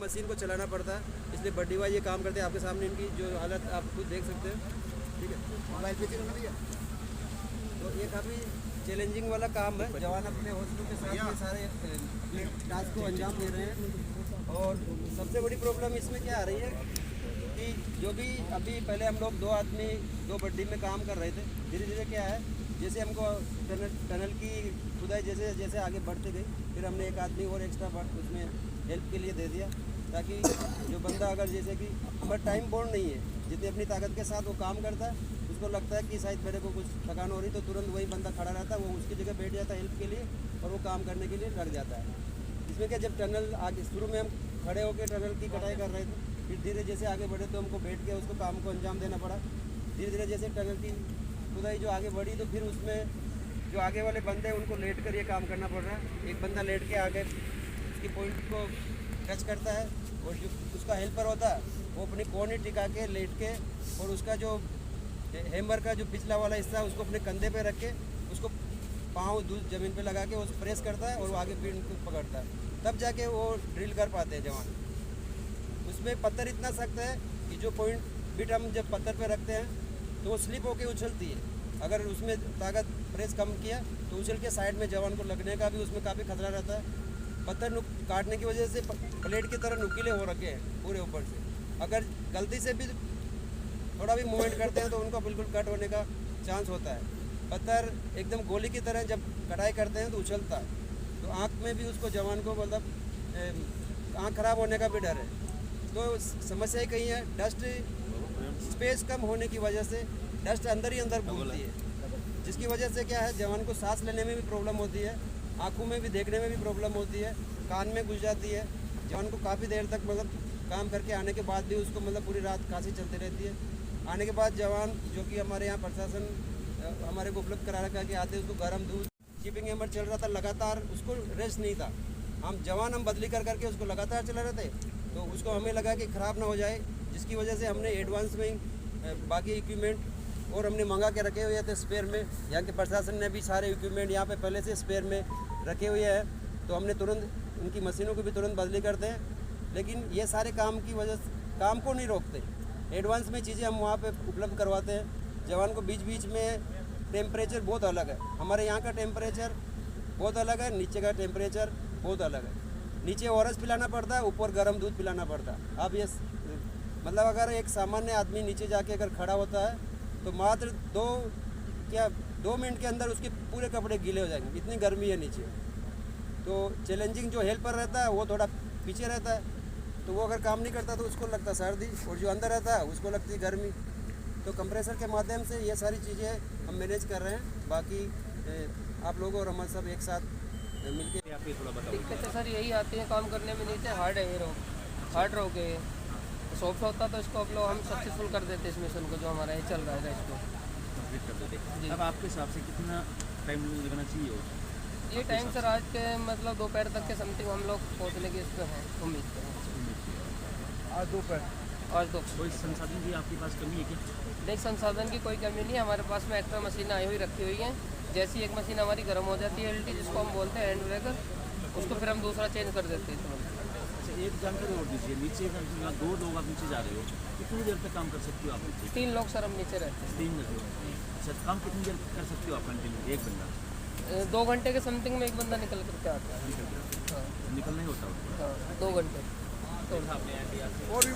Machine को चलाना पड़ता है, इसलिए बड्डी वाइज ये काम करते हैं। आपके सामने इनकी जो हालत आप खुद देख सकते हैं, ठीक है। मोबाइल पे चलना दिया तो ये काफ़ी चैलेंजिंग वाला काम है। जवान अपने हौसलों के साथ ये सारे टास्क को अंजाम दे रहे हैं। और सबसे बड़ी प्रॉब्लम इसमें क्या आ रही है कि जो भी अभी पहले हम लोग 2 आदमी 2 बड्डी में काम कर रहे थे, धीरे धीरे क्या है, जैसे हमको टनल की खुदाई जैसे जैसे आगे बढ़ते गई, फिर हमने एक आदमी और एक्स्ट्रा उसमें हेल्प के लिए दे दिया, ताकि जो बंदा अगर जैसे कि पर टाइम बोर्ड नहीं है, जितनी अपनी ताकत के साथ वो काम करता है, उसको लगता है कि शायद मेरे को कुछ थकान हो रही, तो तुरंत वही बंदा खड़ा रहता है, वो उसकी जगह बैठ जाता है हेल्प के लिए, और वो काम करने के लिए लग जाता है। इसमें क्या, जब टनल आगे शुरू में हम खड़े होकर टनल की कटाई कर रहे थे, फिर धीरे जैसे आगे बढ़े तो हमको बैठ के उसको काम को अंजाम देना पड़ा। धीरे धीरे जैसे टनल की खुदाई जो आगे बढ़ी, तो फिर उसमें जो आगे वाले बंदे हैं उनको लेट कर ये काम करना पड़ रहा है। एक बंदा लेट के आगे उसकी पॉइंट को टच करता है, और जो उसका हेल्पर होता है वो अपनी कोनी टिका के लेट के, और उसका जो हैमर का जो पिछला वाला हिस्सा है उसको अपने कंधे पे रख के उसको पाँव ज़मीन पे लगा के उस प्रेस करता है, और वो आगे पीठ को पकड़ता है, तब जाके वो ड्रिल कर पाते हैं जवान। उसमें पत्थर इतना सख्त है कि जो पॉइंट बिट हम जब पत्थर पे रखते हैं तो वो स्लिप होके उछलती है। अगर उसमें ताकत प्रेस कम किया तो उछल के साइड में जवान को लगने का भी उसमें काफ़ी खतरा रहता है। पत्थर काटने की वजह से प्लेट की तरह नुकीले हो रखे हैं पूरे ऊपर से, अगर गलती से भी थोड़ा भी मूवमेंट करते हैं तो उनको बिल्कुल कट होने का चांस होता है। पत्थर एकदम गोली की तरह जब कटाई करते हैं तो उछलता है, तो आँख में भी उसको जवान को मतलब आँख खराब होने का भी डर है। तो समस्या ही कहीं है, डस्ट स्पेस कम होने की वजह से डस्ट अंदर ही अंदर घूमती है, जिसकी वजह से क्या है, जवान को सांस लेने में भी प्रॉब्लम होती है, आँखों में भी देखने में भी प्रॉब्लम होती है, कान में घुस जाती है। जवान को काफ़ी देर तक मतलब काम करके आने के बाद भी उसको मतलब पूरी रात खांसी चलती रहती है। आने के बाद जवान जो कि हमारे यहाँ प्रशासन हमारे को उपलब्ध करा रखा कि आते उसको गर्म दूध, कीपिंग हैमर चल रहा था लगातार, उसको रेस्ट नहीं था। हम बदली कर करके उसको लगातार चला रहे थे, तो उसको हमें लगा कि ख़राब ना हो जाए, जिसकी वजह से हमने एडवांस में बाकी इक्विपमेंट और हमने मंगा के रखे हुए थे स्पेयर में। यहाँ के प्रशासन ने भी सारे इक्विपमेंट यहाँ पे पहले से स्पेयर में रखे हुए हैं, तो हमने तुरंत उनकी मशीनों को भी तुरंत बदली करते हैं। लेकिन ये सारे काम की वजह से काम को नहीं रोकते, एडवांस में चीज़ें हम वहाँ पे उपलब्ध करवाते हैं। जवान को बीच बीच में टेम्परेचर बहुत अलग है, हमारे यहाँ का टेम्परेचर बहुत अलग है, नीचे का टेम्परेचर बहुत अलग है। नीचे ओआरएस पिलाना पड़ता है, ऊपर गर्म दूध पिलाना पड़ता है। अब ये मतलब अगर एक सामान्य आदमी नीचे जाके अगर खड़ा होता है तो मात्र 2 मिनट के अंदर उसके पूरे कपड़े गीले हो जाएंगे, इतनी गर्मी है नीचे। तो चैलेंजिंग जो हेल्पर रहता है वो थोड़ा पीछे रहता है, तो वो अगर काम नहीं करता तो उसको लगता सर्दी, और जो अंदर रहता है उसको लगती गर्मी। तो कंप्रेसर के माध्यम से ये सारी चीज़ें हम मैनेज कर रहे हैं। बाकी आप लोग और हम सब एक साथ मिलकर आप ये थोड़ा बताओ। दिक्कतें सर यही आती हैं काम करने में, नीचे हार्ड रोक है, सॉफ्ट होता तो इसको हम सक्सेसफुल कर देते इस मिशन को जो हमारा ये चल रहा है इसको कंप्लीट कर देते। अब आपके हिसाब से कितना टाइम लगना चाहिए? ये टाइम सर आज के मतलब दोपहर तक के समथिंग हम लोग पहुँचने की इस पर हैं, उम्मीद करें। आज दोपहर कोई संसाधन की आपके पास कमी है क्या? देख, संसाधन की कोई कमी नहीं है, हमारे पास में एक्स्ट्रा मशीन आई हुई रखी हुई हैं। जैसी एक मशीन हमारी गर्म हो जाती है एलटी, जिसको हम बोलते हैं हैंड ब्रेकर, उसको फिर हम दूसरा चेंज कर देते हैं। अच्छा, एक जानकारी और दीजिए, नीचे 2 लोग आप नीचे जा रहे हो, कितनी देर तक काम कर सकते हो आप नीचे? 3 लोग सर हम नीचे रहते हैं। 3 लोग। अच्छा, काम कितनी देर कर सकते हो आप कंटिन्यू? एक बंदा 2 घंटे के समथिंग में एक बंदा निकल करके आता है। निकलना ही होता है? हाँ, 2 घंटे। और